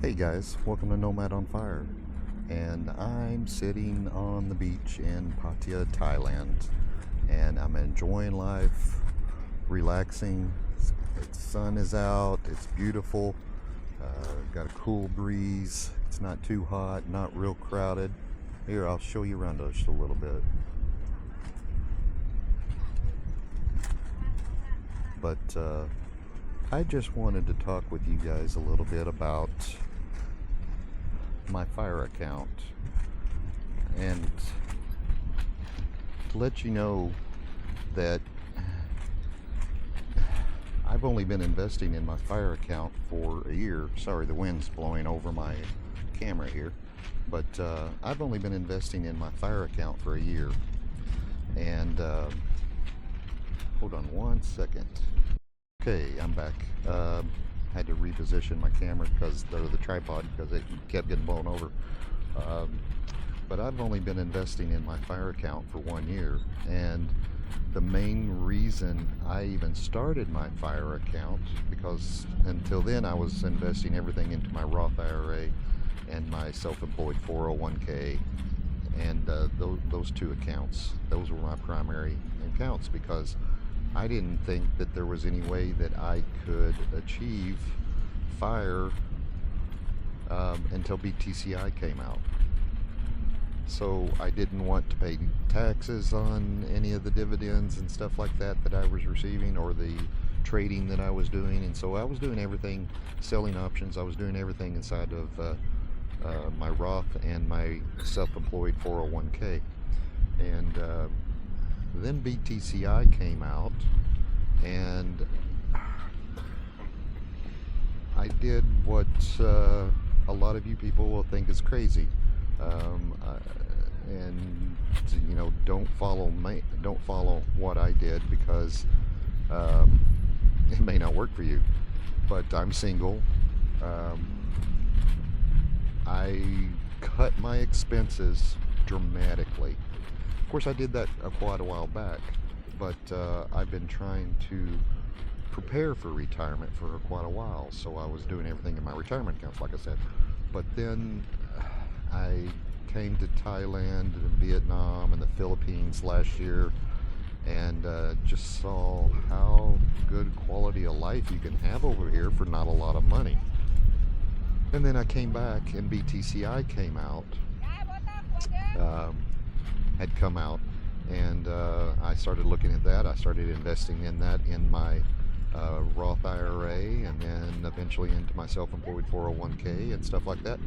Hey guys, welcome to Nomad on Fire. And I'm sitting on the beach in Pattaya, Thailand, and I'm enjoying life, relaxing. The sun is out, it's beautiful, got a cool breeze, it's not too hot, not real crowded. Here, I'll show you around just a little bit. But I just wanted to talk with you guys a little bit about my fire account and to let you know that I've only been investing in my fire account for a year. Sorry, the wind's blowing over my camera here, but I've only been investing in my fire account for a year. And hold on one second. Okay, I'm back. Had to reposition my camera because the tripod because it kept getting blown over. But I've only been investing in my fire account for 1 year, and the main reason I even started my fire account, because until then I was investing everything into my Roth IRA and my self-employed 401k, and those two accounts, those were my primary accounts, because I didn't think that there was any way that I could achieve fire until BTCI came out. So I didn't want to pay taxes on any of the dividends and stuff like that that I was receiving, or the trading that I was doing. And so I was doing everything, selling options. I was doing everything inside of my Roth and my self-employed 401k. And then BTCI came out, and I did what a lot of you people will think is crazy, and you know, don't follow what I did, because it may not work for you. But I'm single. I cut my expenses dramatically. Of course, I did that quite a while back, but I've been trying to prepare for retirement for quite a while, so I was doing everything in my retirement accounts, like I said. But then I came to Thailand and Vietnam and the Philippines last year, and just saw how good quality of life you can have over here for not a lot of money. And then I came back, and BTCI came out. Had come out, and I started looking at that. I started investing in that in my Roth IRA, and then eventually into my self-employed 401k and stuff like that.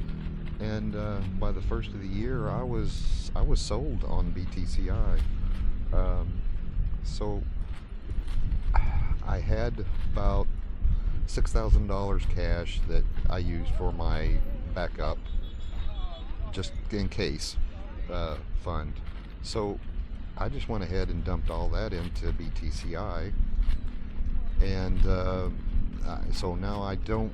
And by the first of the year, I was sold on BTCI. So I had about $6,000 cash that I used for my backup, just in case fund. So I just went ahead and dumped all that into BTCI, and so now I don't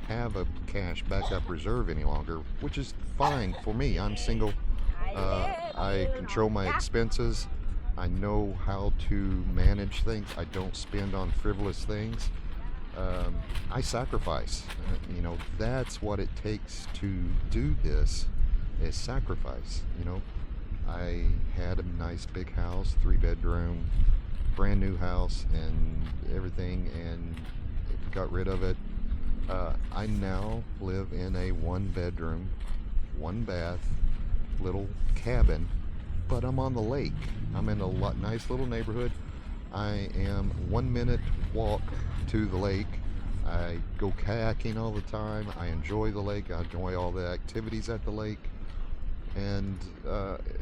have a cash backup reserve any longer, which is fine for me. I'm single. I control my expenses. I know how to manage things. I don't spend on frivolous things. I sacrifice. You know, that's what it takes to do this, is sacrifice. You know, I had a nice big house, 3-bedroom, brand new house and everything, and got rid of it. I now live in a 1-bedroom, 1-bath little cabin, but I'm on the lake. I'm in a nice little neighborhood. I am 1 minute walk to the lake. I go kayaking all the time. I enjoy the lake. I enjoy all the activities at the lake. And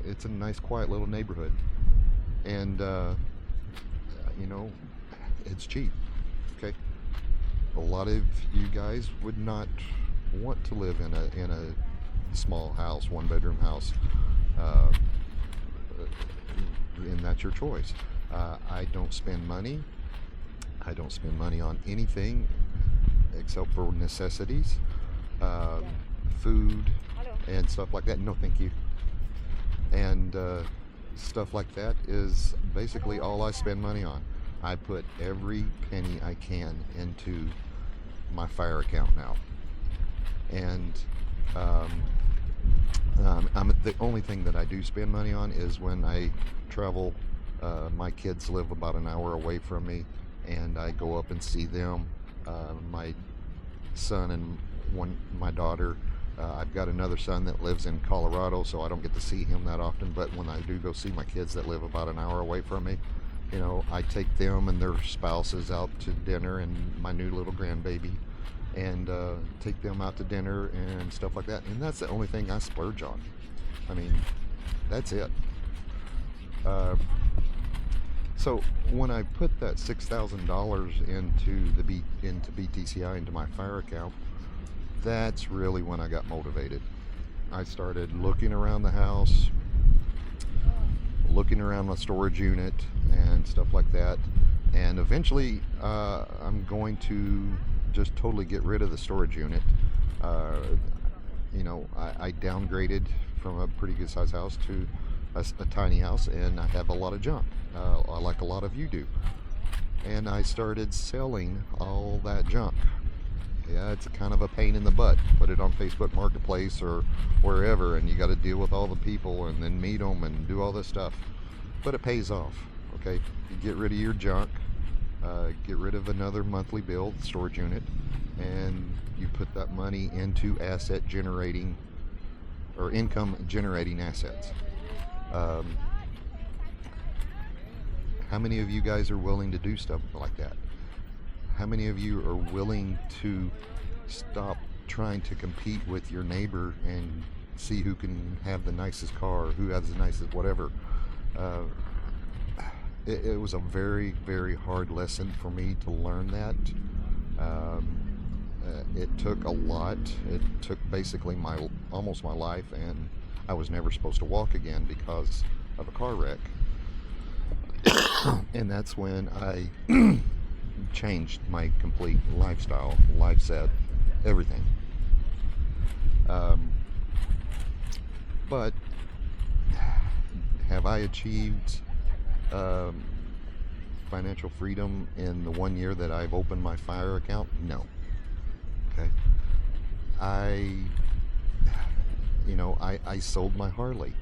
it's a nice, quiet little neighborhood. And you know, it's cheap. Okay, a lot of you guys would not want to live in a small house, 1-bedroom house, and that's your choice. I don't spend money. I don't spend money on anything except for necessities, food and stuff like that. No, thank you. And stuff like that is basically all I spend money on. I put every penny I can into my fire account now. And the only thing that I do spend money on is when I travel. My kids live about an hour away from me, and I go up and see them. My son and my daughter. I've got another son that lives in Colorado, so I don't get to see him that often. But when I do go see my kids that live about an hour away from me, I take them and their spouses out to dinner, and my new little grandbaby, and take them out to dinner and stuff like that. And that's the only thing I splurge on. I mean, that's it. So when I put that $6,000 into BTCI, into my fire account, that's really when I got motivated. I started looking around the house, looking around my storage unit and stuff like that, and eventually I'm going to just totally get rid of the storage unit. I downgraded from a pretty good size house to a tiny house, and I have a lot of junk, like a lot of you do. And I started selling all that junk. Yeah, it's a kind of a pain in the butt. Put it on Facebook Marketplace or wherever, and you got to deal with all the people and then meet them and do all this stuff. But it pays off. Okay, you get rid of your junk, get rid of another monthly bill, storage unit, and you put that money into asset generating or income generating assets. How many of you guys are willing to do stuff like that? How many of you are willing to stop trying to compete with your neighbor and see who can have the nicest car, who has the nicest whatever? It was a very, very hard lesson for me to learn that. It took a lot. It took basically almost my life, and I was never supposed to walk again because of a car wreck. And that's when I changed my complete lifestyle, life set, everything. But have I achieved financial freedom in the 1 year that I've opened my fire account? No. Okay. I sold my Harley.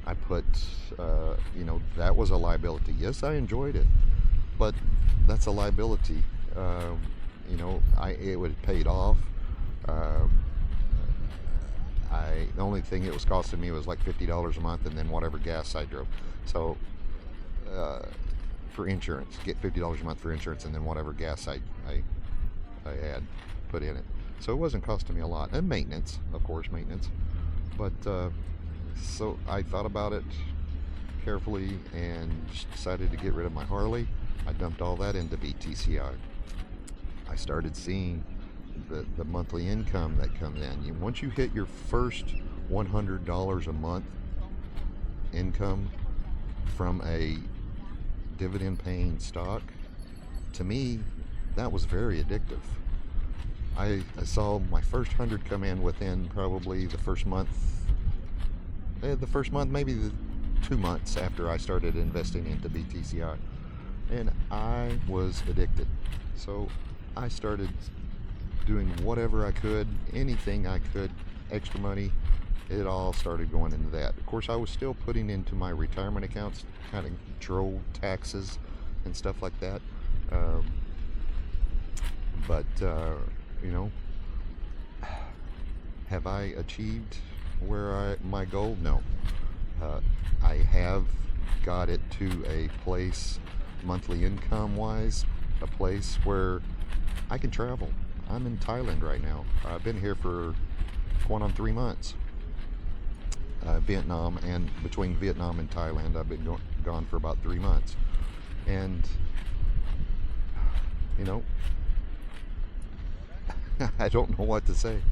I put, that was a liability. Yes, I enjoyed it, but that's a liability. It would have paid off. The only thing it was costing me was like $50 a month, and then whatever gas I drove. So for insurance, get $50 a month for insurance, and then whatever gas I had put in it. So it wasn't costing me a lot, and maintenance, of course, maintenance. But so I thought about it carefully and decided to get rid of my Harley. I dumped all that into BTCI. I started seeing the monthly income that comes in. Once you hit your first $100 a month income from a dividend paying stock, to me, that was very addictive. I saw my first 100 come in within probably the first month, maybe the 2 months after I started investing into BTCI. And I was addicted. So I started doing whatever I could, anything I could, extra money. It all started going into that. Of course, I was still putting into my retirement accounts, kind of control taxes and stuff like that. Have I achieved my goal? No. I have got it to a place, monthly income wise, a place where I can travel. I'm in Thailand right now. I've been here for going on 3 months. Vietnam, and between Vietnam and Thailand, I've been gone for about 3 months. And I don't know what to say.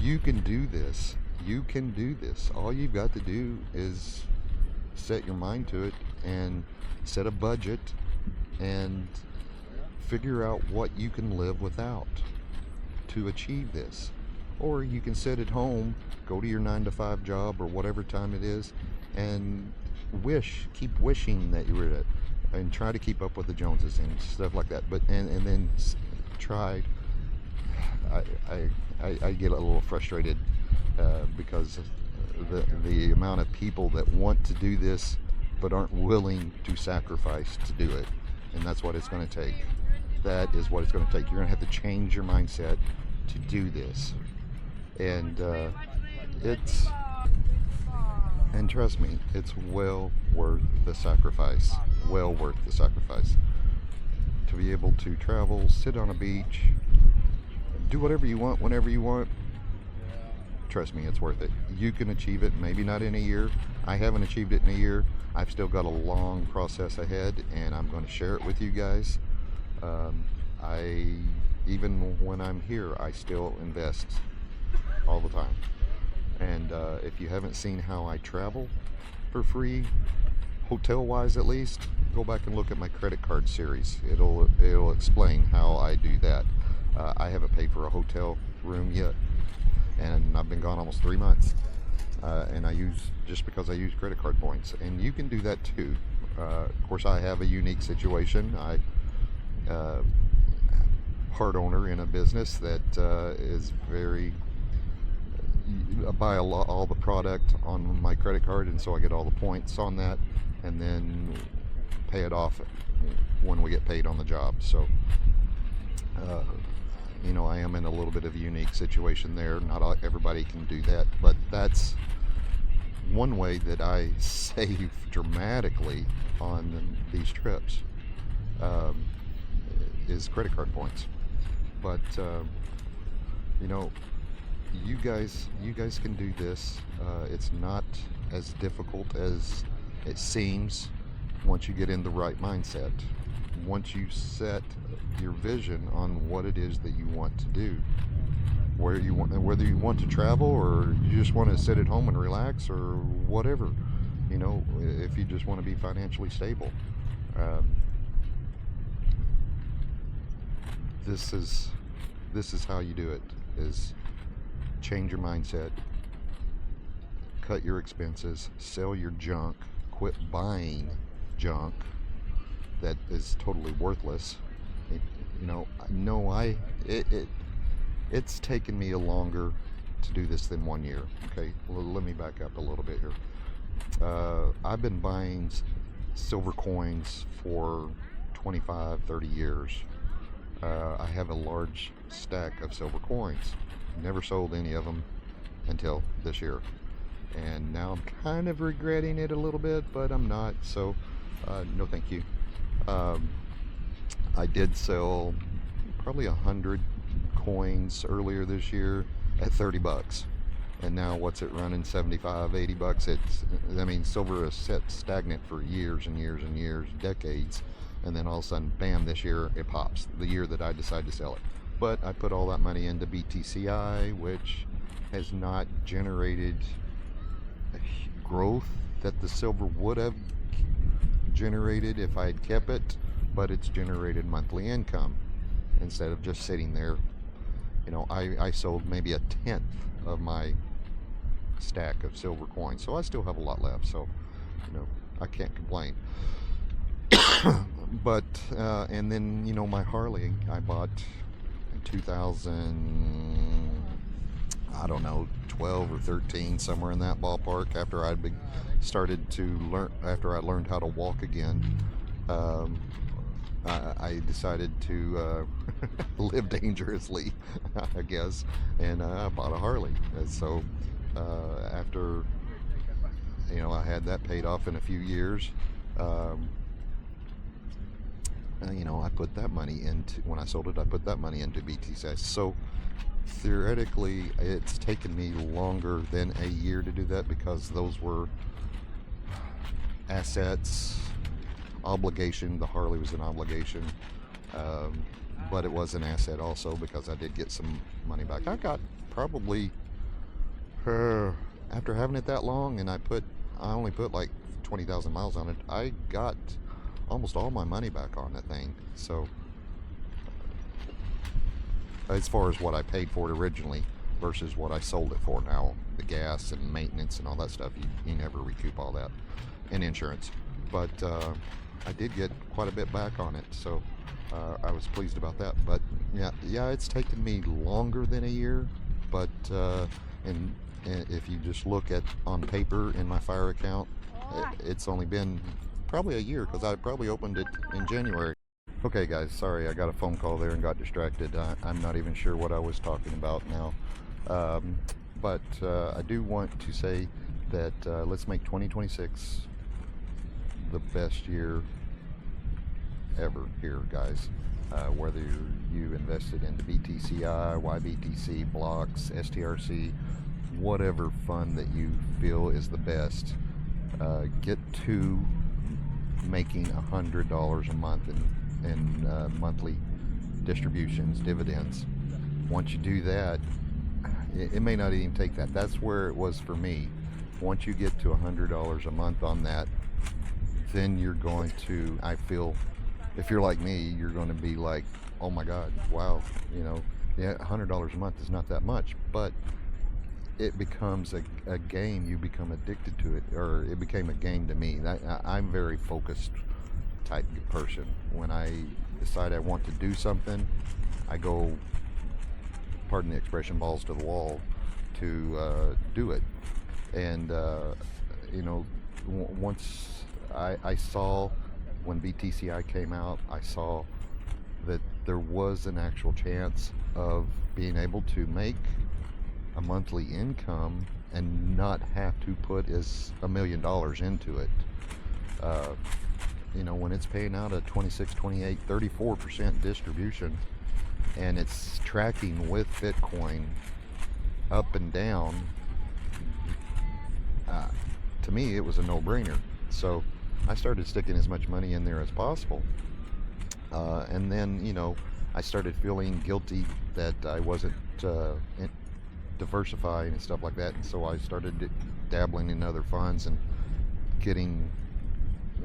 You can do this. You can do this. All you've got to do is set your mind to it and set a budget and figure out what you can live without to achieve this. Or you can sit at home, go to your 9-to-5 job or whatever time it is, and keep wishing that you were at, and try to keep up with the Joneses and stuff like that. But and then try I get a little frustrated because the amount of people that want to do this but aren't willing to sacrifice to do it, and that's what it's going to take. That is what it's going to take. You're going to have to change your mindset to do this, and it's and trust me, it's well worth the sacrifice. Well worth the sacrifice to be able to travel, sit on a beach, do whatever you want whenever you want. Trust me, it's worth it. You can achieve it, maybe not in a year. I haven't achieved it in a year. I've still got a long process ahead, and I'm going to share it with you guys. Even when I'm here, I still invest all the time. And if you haven't seen how I travel for free, hotel-wise at least, go back and look at my credit card series. It'll explain how I do that. I haven't paid for a hotel room yet, and I've been gone almost 3 months. And just because I use credit card points, and you can do that too. Of course, I have a unique situation. I part owner in a business that is very I buy all the product on my credit card, and so I get all the points on that, and then pay it off when we get paid on the job. So I am in a little bit of a unique situation there. Not everybody can do that, but that's one way that I save dramatically on these trips, is credit card points. But you guys can do this. It's not as difficult as it seems once you get in the right mindset. Once you set your vision on what it is that you want to do, whether you want to travel, or you just want to sit at home and relax, or whatever, if you just want to be financially stable. This is how you do it, is change your mindset, cut your expenses, sell your junk, quit buying junk that is totally worthless. It's taken me longer to do this than 1 year. Okay, well, let me back up a little bit here. I've been buying silver coins for 25-30 years. I have a large stack of silver coins. Never sold any of them until this year, and now I'm kind of regretting it a little bit, but I'm not. So no thank you. I did sell probably 100 coins earlier this year at $30, and now what's it running? $75-$80. Silver has sat stagnant for years and years and years, decades, and then all of a sudden, bam, this year it pops, the year that I decide to sell it. But I put all that money into BTCI, which has not generated growth that the silver would have generated if I had kept it, but it's generated monthly income instead of just sitting there. I sold maybe 1/10 of my stack of silver coins, so I still have a lot left, so I can't complain. But and then my Harley I bought in 2000, I don't know, 12 or 13, somewhere in that ballpark, after I learned how to walk again. I decided to live dangerously, I guess, and I bought a Harley. And so after I had that paid off in a few years, I put that money into, when I sold it, I put that money into BTCI. So theoretically, it's taken me longer than a year to do that, because those were assets, obligation. The Harley was an obligation, but it was an asset also, because I did get some money back. I got probably, after having it that long, and I only put like 20,000 miles on it, I got almost all my money back on that thing. So as far as what I paid for it originally versus what I sold it for now, the gas and maintenance and all that stuff, you never recoup all that, and insurance. But I did get quite a bit back on it, so I was pleased about that. But yeah, it's taken me longer than a year. But and if you just look at on paper in my fire account, it's only been probably a year because I probably opened it in January. Okay, guys, sorry, I got a phone call there and got distracted. I'm not even sure what I was talking about now. Um, but I do want to say that let's make 2026 the best year ever here, guys. Whether you invested into BTCI, YBTC, blocks, STRC, whatever fund that you feel is the best, get to making $100 a month in monthly distributions, dividends. Once you do that, it may not even take that. That's where it was for me. Once you get to $100 a month on that, then you're going to, I feel, if you're like me, you're going to be like, oh my God, wow, yeah, $100 a month is not that much, but it becomes a game. You become addicted to it, or it became a game to me. I'm very focused type person. When I decide I want to do something, I go, pardon the expression, balls to the wall to do it. And once I saw, when BTCI came out, I saw that there was an actual chance of being able to make a monthly income and not have to put as $1 million into it. When it's paying out a 26, 28, 34% distribution, and it's tracking with Bitcoin up and down, to me it was a no-brainer. So I started sticking as much money in there as possible, and then I started feeling guilty that I wasn't diversifying and stuff like that, and so I started dabbling in other funds and getting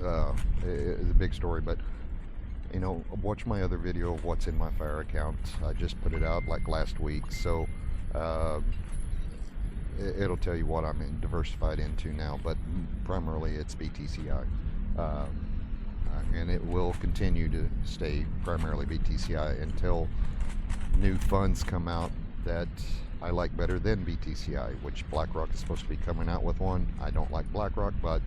it's a big story, but watch my other video of what's in my fire account. I just put it out like last week, so it'll tell you what I'm diversified into now, but primarily it's BTCI, and it will continue to stay primarily BTCI until new funds come out that I like better than BTCI, which BlackRock is supposed to be coming out with one. I don't like BlackRock, but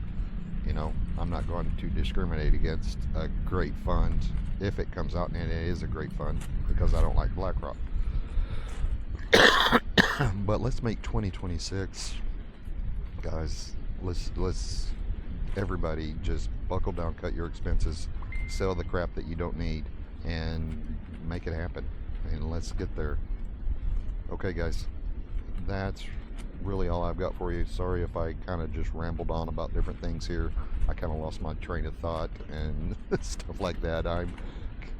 I'm not going to discriminate against a great fund if it comes out, and it is a great fund, because I don't like BlackRock. But let's make 2026, guys. Let's everybody just buckle down, cut your expenses, sell the crap that you don't need, and make it happen. And let's get there. Okay, guys, that's really all I've got for you. Sorry if I kind of just rambled on about different things here. I kind of lost my train of thought and stuff like that. I've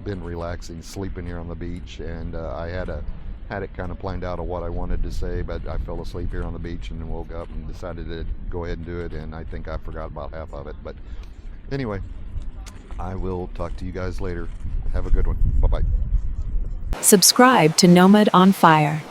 been relaxing, sleeping here on the beach, and I had it kind of planned out of what I wanted to say, but I fell asleep here on the beach and then woke up and decided to go ahead and do it, and I think I forgot about half of it. But anyway, I will talk to you guys later. Have a good one. Bye-bye. Subscribe to Nomad on Fire.